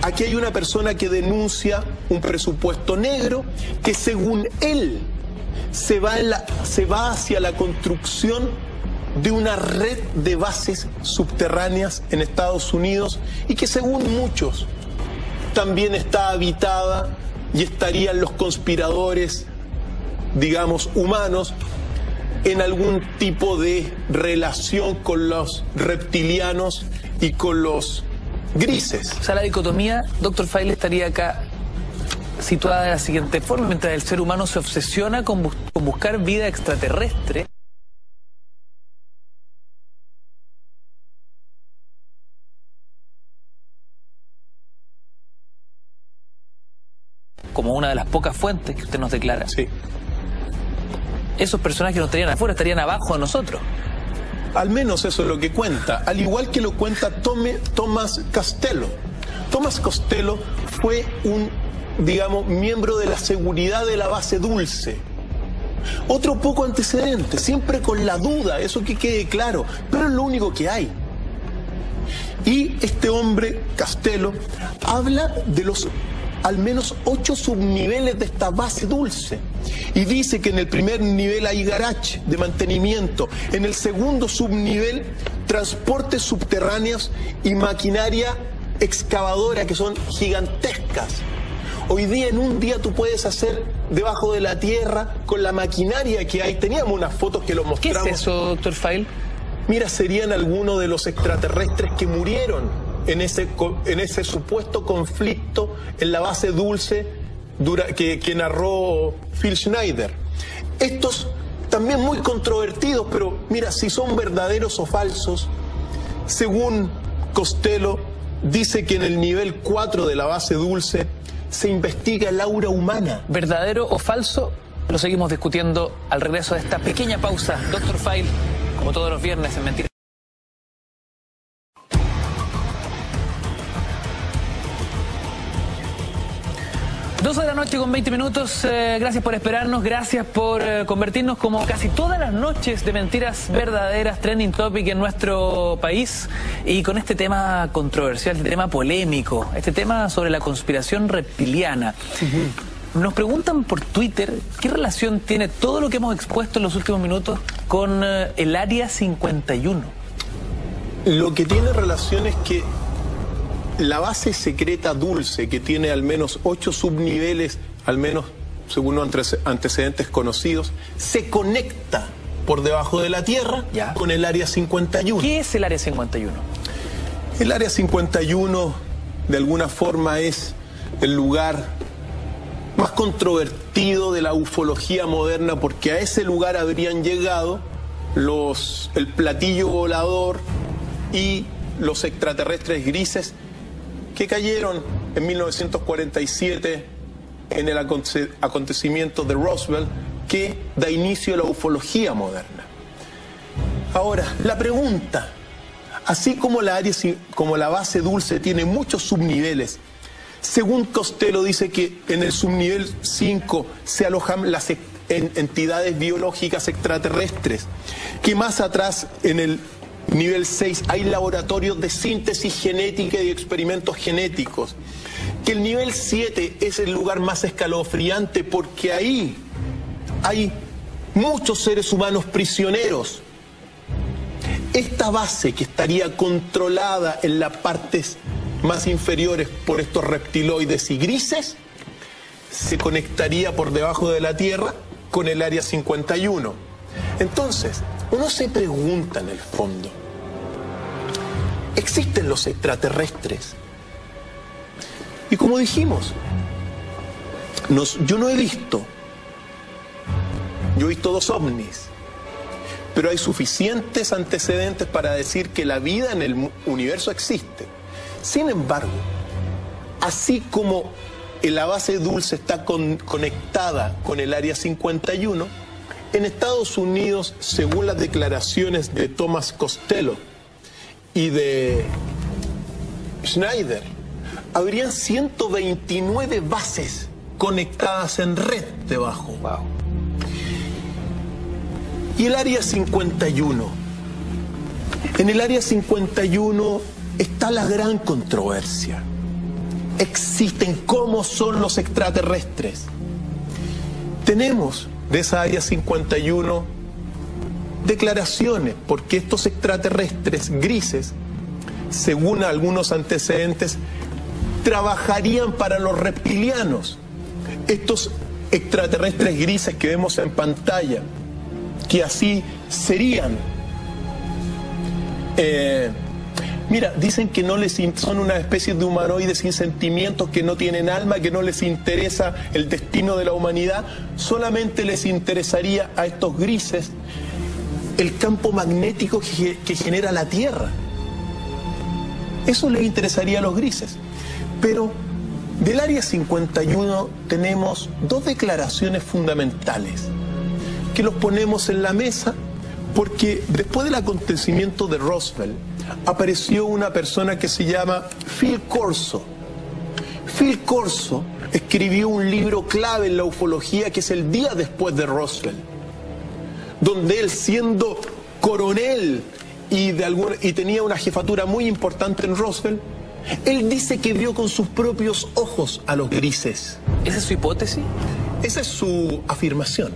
aquí hay una persona que denuncia un presupuesto negro que, según él, se va hacia la construcción de una red de bases subterráneas en Estados Unidos y que, según muchos, también está habitada y estarían los conspiradores, digamos, humanos, en algún tipo de relación con los reptilianos y con los grises. O sea, la dicotomía, doctor Feil, estaría acá situada de la siguiente forma: mientras el ser humano se obsesiona con buscar vida extraterrestre, como una de las pocas fuentes que usted nos declara. Sí. Esos personajes no estarían afuera, estarían abajo de nosotros. Al menos eso es lo que cuenta, al igual que lo cuenta Thomas Costello. Thomas Costello fue un, digamos, miembro de la seguridad de la base Dulce. Otro poco antecedente, siempre con la duda, eso que quede claro, pero es lo único que hay. Y este hombre, Costello, habla de los al menos 8 subniveles de esta base Dulce. Y dice que en el primer nivel hay garage de mantenimiento, en el segundo subnivel transportes subterráneos y maquinaria excavadora que son gigantescas. Hoy día, en un día, tú puedes hacer debajo de la tierra con la maquinaria que hay. Teníamos unas fotos que lo mostramos. ¿Qué es eso, doctor Feil? Mira, serían algunos de los extraterrestres que murieron en ese supuesto conflicto en la base Dulce que narró Phil Schneider. Estos también muy controvertidos, pero mira, si son verdaderos o falsos, según Costello, dice que en el nivel 4 de la base Dulce se investiga el aura humana. ¿Verdadero o falso? Lo seguimos discutiendo al regreso de esta pequeña pausa. Doctor Feil, como todos los viernes en Mentiras. 12 de la noche con 20 minutos. Gracias por esperarnos, gracias por convertirnos, como casi todas las noches, de mentiras verdaderas, trending topic en nuestro país, y con este tema controversial, este tema polémico, este tema sobre la conspiración reptiliana. Nos preguntan por Twitter qué relación tiene todo lo que hemos expuesto en los últimos minutos con el Área 51. Lo que tiene relación es que la base secreta Dulce, que tiene al menos 8 subniveles, al menos según antecedentes conocidos, se conecta por debajo de la tierra con el Área 51. ¿Qué es el Área 51? El Área 51, de alguna forma, es el lugar más controvertido de la ufología moderna, porque a ese lugar habrían llegado el platillo volador y los extraterrestres grises que cayeron en 1947 en el acontecimiento de Roswell, que da inicio a la ufología moderna. Ahora, la pregunta: así como la base Dulce tiene muchos subniveles, según Costello dice que en el subnivel 5 se alojan las entidades biológicas extraterrestres, que más atrás, en el nivel 6, hay laboratorios de síntesis genética y experimentos genéticos, que el nivel 7 es el lugar más escalofriante porque ahí hay muchos seres humanos prisioneros. Esta base, que estaría controlada en las partes más inferiores por estos reptiloides y grises, se conectaría por debajo de la tierra con el Área 51. Entonces, uno se pregunta en el fondo: ¿existen los extraterrestres? Y como dijimos, yo no he visto, yo he visto 2 ovnis, pero hay suficientes antecedentes para decir que la vida en el universo existe. Sin embargo, así como la base dulce está conectada con el Área 51, en Estados Unidos, según las declaraciones de Thomas Costello y de Schneider, habrían 129 bases conectadas en red debajo. Wow. Y el Área 51. En el Área 51 está la gran controversia. Existen, ¿cómo son los extraterrestres? Tenemos de esa Área 51 declaraciones, porque estos extraterrestres grises, según algunos antecedentes, trabajarían para los reptilianos. Estos extraterrestres grises que vemos en pantalla, que así serían. Mira, dicen que no les son una especie de humanoides sin sentimientos, que no tienen alma, que no les interesa el destino de la humanidad, solamente les interesaría a estos grises el campo magnético que genera la Tierra. Eso les interesaría a los grises. Pero del Área 51 tenemos dos declaraciones fundamentales que los ponemos en la mesa, porque después del acontecimiento de Roswell apareció una persona que se llama Phil Corso. Phil Corso escribió un libro clave en la ufología, que es El día después de Roswell, donde él, siendo coronel y tenía una jefatura muy importante en Roswell, él dice que vio con sus propios ojos a los grises. ¿Esa es su hipótesis? Esa es su afirmación.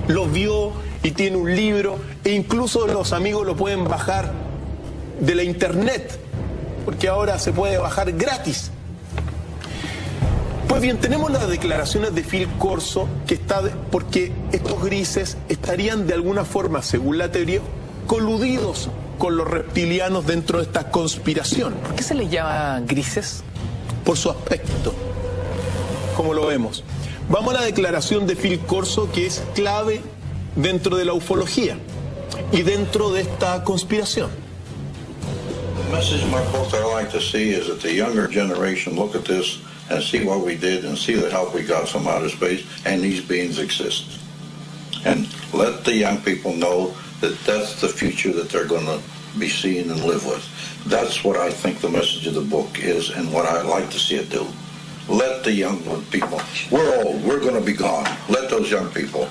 Lo vio y tiene un libro, e incluso los amigos lo pueden bajar de la internet, porque ahora se puede bajar gratis. Pues bien, tenemos las declaraciones de Phil Corso, porque estos grises estarían de alguna forma, según la teoría, coludidos con los reptilianos dentro de esta conspiración. ¿Por qué se les llama grises? Por su aspecto, como lo vemos. Vamos a la declaración de Phil Corso, que es clave dentro de la ufología y dentro de esta conspiración. The message, Marcos, I like to see is that the younger generation look at this and see what we did and see the help we got from outer space, and these beings exist. And let the young people know that that's the future that they're going to be seeing and live with. That's what I think the message of the book is, and what I like to see it do. Let the young people, we're old, we're going to be gone. Let those young people,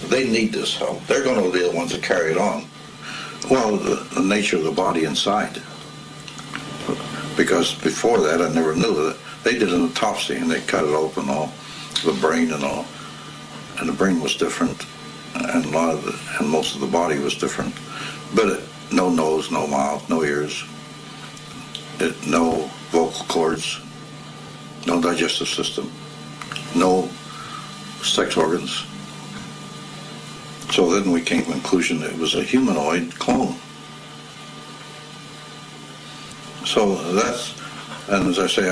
they need this help. They're going to be the ones that carry it on. Well, the nature of the body inside. Because before that, I never knew that. They did an autopsy and they cut it open, all the brain and all, and the brain was different, and and most of the body was different. But no nose, no mouth, no ears, no vocal cords, no digestive system, no sex organs. So then we came to the conclusion that it was a humanoid clone. So that's, and as I say,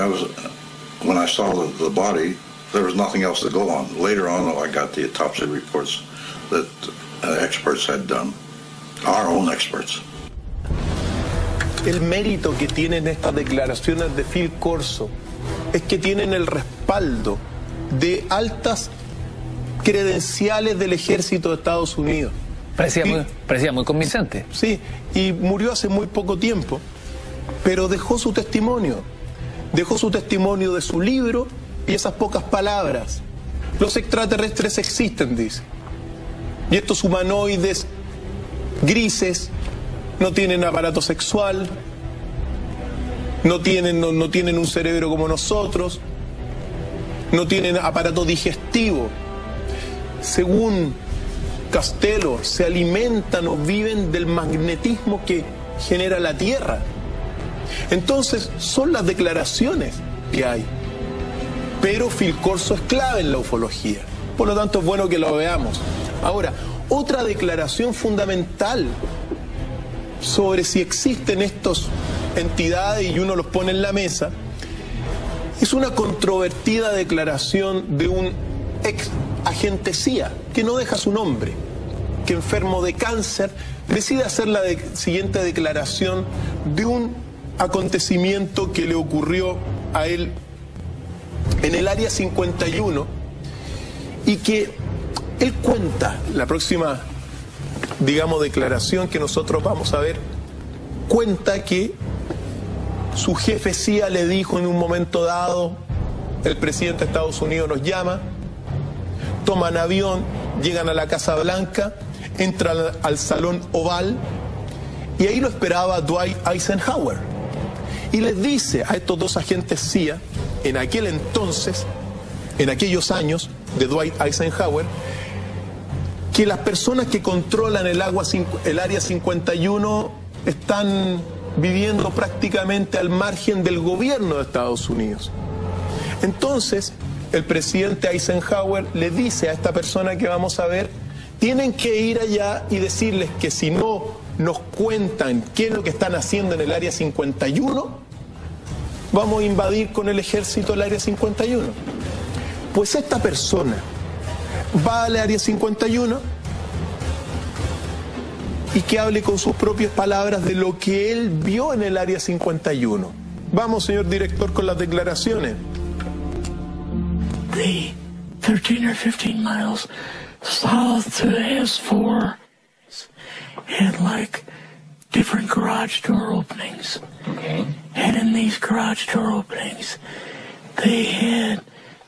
when I saw the body, there was nothing else to go on. Later on, I got the autopsy reports that experts had done, our own experts. El mérito que tienen estas declaraciones de Phil Corso es que tienen el respaldo de altas credenciales del ejército de Estados Unidos. Parecía muy convincente. Sí, y murió hace muy poco tiempo, pero dejó su testimonio de su libro y esas pocas palabras. Los extraterrestres existen, dice. Y estos humanoides grises no tienen aparato sexual, no tienen un cerebro como nosotros, no tienen aparato digestivo. Según Costello, se alimentan o viven del magnetismo que genera la Tierra. Entonces, son las declaraciones que hay. Pero Phil Corso es clave en la ufología. Por lo tanto, es bueno que lo veamos. Ahora, otra declaración fundamental sobre si existen estas entidades y uno los pone en la mesa, es una controvertida declaración de un ex agente CIA, que no deja su nombre, que enfermo de cáncer, decide hacer la siguiente declaración de un acontecimiento que le ocurrió a él en el área 51 y que él cuenta, la próxima, digamos, declaración que nosotros vamos a ver, cuenta que su jefe CIA le dijo en un momento dado, el presidente de Estados Unidos nos llama, toman avión, llegan a la Casa Blanca, entran al Salón Oval y ahí lo esperaba Dwight Eisenhower. Y les dice a estos dos agentes CIA, en aquel entonces, en aquellos años de Dwight Eisenhower, que las personas que controlan el área 51 están viviendo prácticamente al margen del gobierno de Estados Unidos. Entonces, el presidente Eisenhower le dice a esta persona que vamos a ver, tienen que ir allá y decirles que si no nos cuentan qué es lo que están haciendo en el área 51, vamos a invadir con el ejército el área 51. Pues esta persona va al área 51 y que hable con sus propias palabras de lo que él vio en el área 51. Vamos, señor director, con las declaraciones. The 13 or 15 miles south to S4 had like different garage door openings. Okay. And in these garage door openings, they had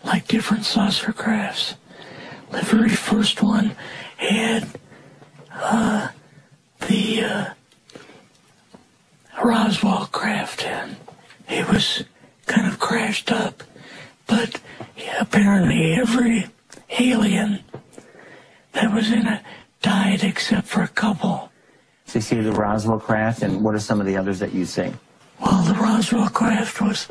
like different saucer crafts. The very first one had the Roswell craft, and it was kind of crashed up. But apparently every alien that was in it died except for a couple. So you see the Roswell craft, and what are some of the others that you see? Well, the Roswell craft was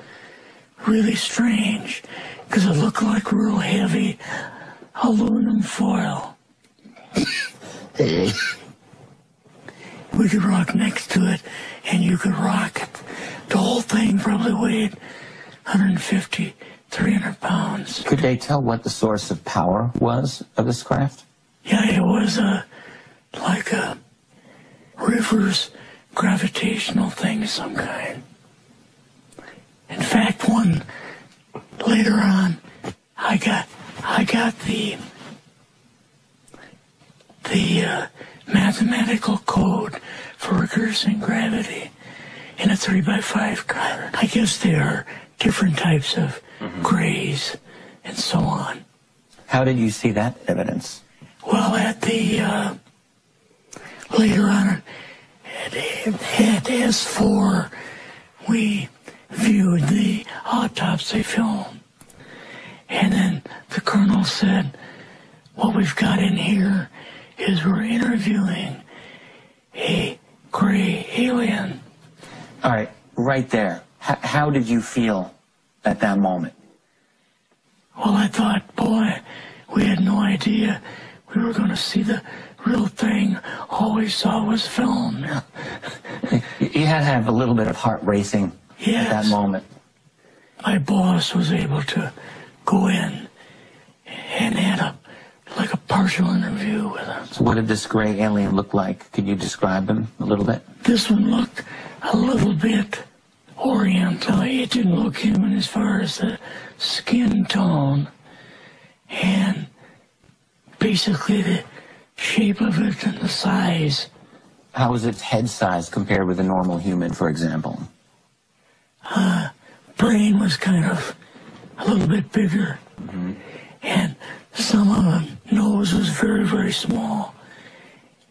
really strange because it looked like real heavy aluminum foil. We could rock next to it, and you could rock it. The whole thing probably weighed 150, 300 pounds. Could they tell what the source of power was of this craft? Yeah, it was like a reverse gravitational thing of some kind. In fact, one later on, I got the mathematical code for reversing gravity in a 3x5 card. I guess there are different types of grays and so on. How did you see that evidence? Well, at the later on at S4, we viewed the autopsy film, and then the colonel said, what we've got in here is we're interviewing a gray alien. All right, right there. How did you feel at that moment? Well, I thought, boy, we had no idea we were going to see the real thing. All we saw was film. You had to have a little bit of heart racing at that moment. My boss was able to go in and had like a partial interview with him. So what did this gray alien look like? Could you describe him a little bit? This one looked a little bit oriental. It didn't look human as far as the skin tone and basically the shape of it and the size. How was its head size compared with a normal human, for example? Brain was kind of a little bit bigger. And some of the nose was very, very small.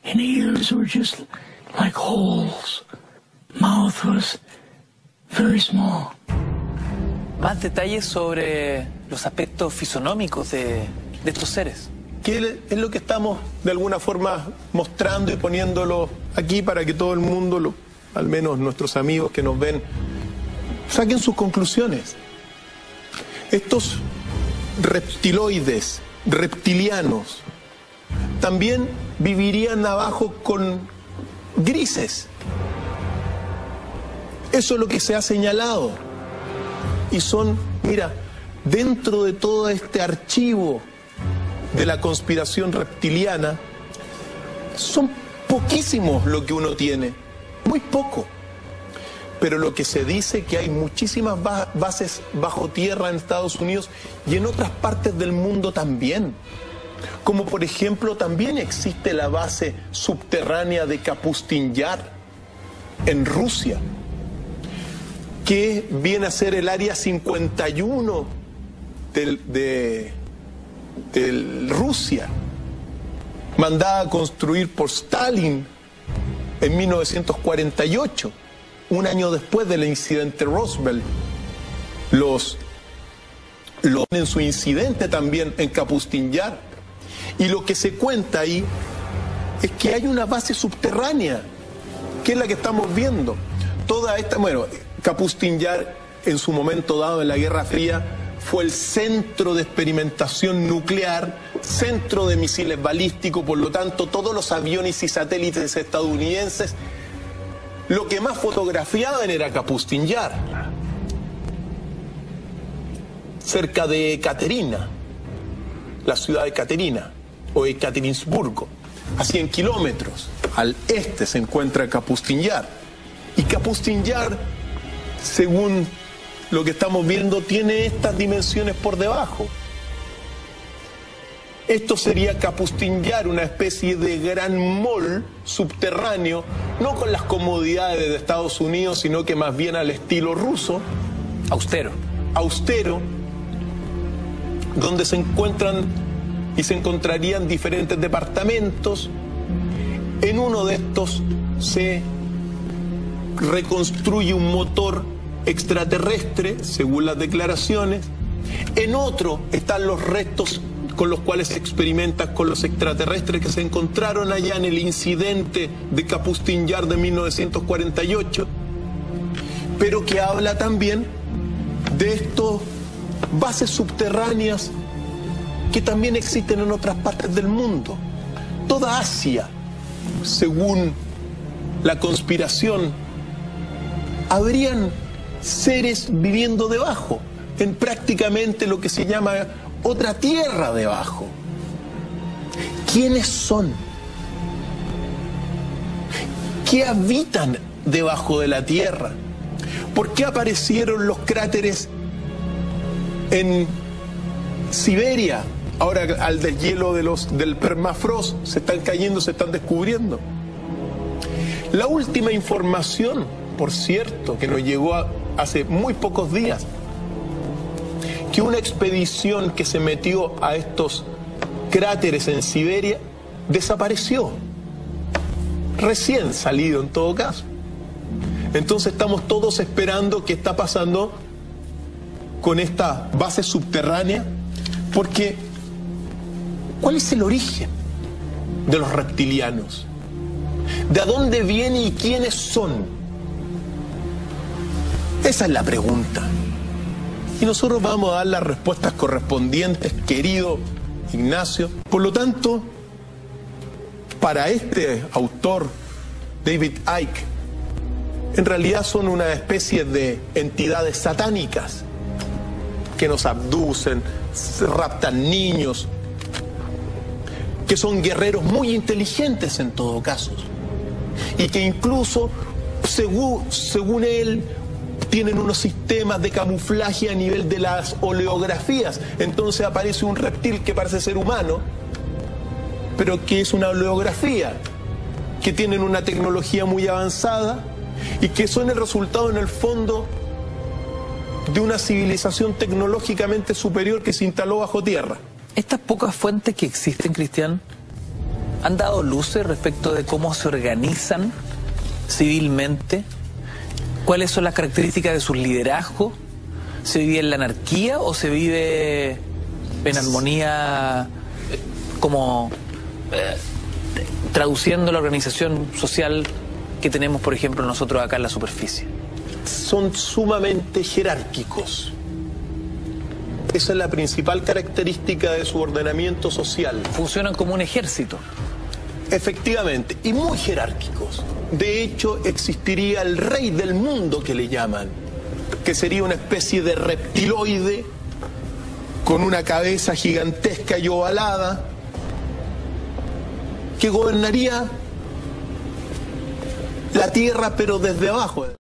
And ears were just like holes. Mouth was very small. Más detalles sobre los aspectos fisonómicos de estos seres. Que es lo que estamos de alguna forma mostrando y poniéndolo aquí para que todo el mundo, al menos nuestros amigos que nos ven, saquen sus conclusiones. Estos reptiloides, reptilianos, también vivirían abajo con grises. Eso es lo que se ha señalado. Y son, mira, dentro de todo este archivo de la conspiración reptiliana, Son poquísimos lo que uno tiene, muy poco. Pero lo que se dice que hay muchísimas bases bajo tierra en Estados Unidos y en otras partes del mundo también. Como por ejemplo también existe la base subterránea de Kapustin Yar en Rusia, que viene a ser el área 51 de Rusia, mandada a construir por Stalin en 1948. Un año después del incidente Roosevelt, en su incidente también en Kapustin Yar. Y lo que se cuenta ahí es que hay una base subterránea, que es la que estamos viendo. Toda esta, bueno, Kapustin Yar en su momento dado en la Guerra Fría fue el centro de experimentación nuclear, centro de misiles balísticos, por lo tanto todos los aviones y satélites estadounidenses lo que más fotografiaban era Kapustin Yar, cerca de Ekaterina, la ciudad de Ekaterina, o Ekaterinburgo, a 100 kilómetros al este se encuentra Kapustin Yar. Y Kapustin Yar, según lo que estamos viendo, tiene estas dimensiones por debajo. Esto sería Kapustin Yar, una especie de gran mall subterráneo, no con las comodidades de Estados Unidos, sino que más bien al estilo ruso. Austero. Austero, donde se encuentran y se encontrarían diferentes departamentos. En uno de estos se reconstruye un motor extraterrestre, según las declaraciones. En otro están los restos con los cuales se experimenta con los extraterrestres que se encontraron allá en el incidente de Kapustin Yar de 1948, pero que habla también de estas bases subterráneas que también existen en otras partes del mundo. Toda Asia, según la conspiración, habrían seres viviendo debajo, en prácticamente lo que se llama otra tierra debajo. ¿Quiénes son? ¿Qué habitan debajo de la tierra? ¿Por qué aparecieron los cráteres en Siberia? Ahora al deshielo del permafrost se están cayendo, se están descubriendo. La última información, por cierto, que nos llegó hace muy pocos días, que una expedición que se metió a estos cráteres en Siberia desapareció, recién salido en todo caso. Entonces estamos todos esperando qué está pasando con esta base subterránea, porque ¿cuál es el origen de los reptilianos? ¿De dónde viene y quiénes son? Esa es la pregunta. Y nosotros vamos a dar las respuestas correspondientes, querido Ignacio. Por lo tanto, para este autor, David Icke, en realidad son una especie de entidades satánicas que nos abducen, raptan niños, que son guerreros muy inteligentes en todo caso, y que incluso, según él, tienen unos sistemas de camuflaje a nivel de las oleografías. Entonces aparece un reptil que parece ser humano, pero que es una oleografía, que tienen una tecnología muy avanzada y que son el resultado en el fondo de una civilización tecnológicamente superior que se instaló bajo tierra. Estas pocas fuentes que existen, Cristian, han dado luces respecto de cómo se organizan civilmente. ¿Cuáles son las características de sus liderazgos? ¿Se vive en la anarquía o se vive en armonía, como traduciendo la organización social que tenemos, por ejemplo, nosotros acá en la superficie? Son sumamente jerárquicos. Esa es la principal característica de su ordenamiento social. Funcionan como un ejército. Efectivamente, y muy jerárquicos. De hecho, existiría el rey del mundo, que le llaman, que sería una especie de reptiloide con una cabeza gigantesca y ovalada, que gobernaría la tierra pero desde abajo.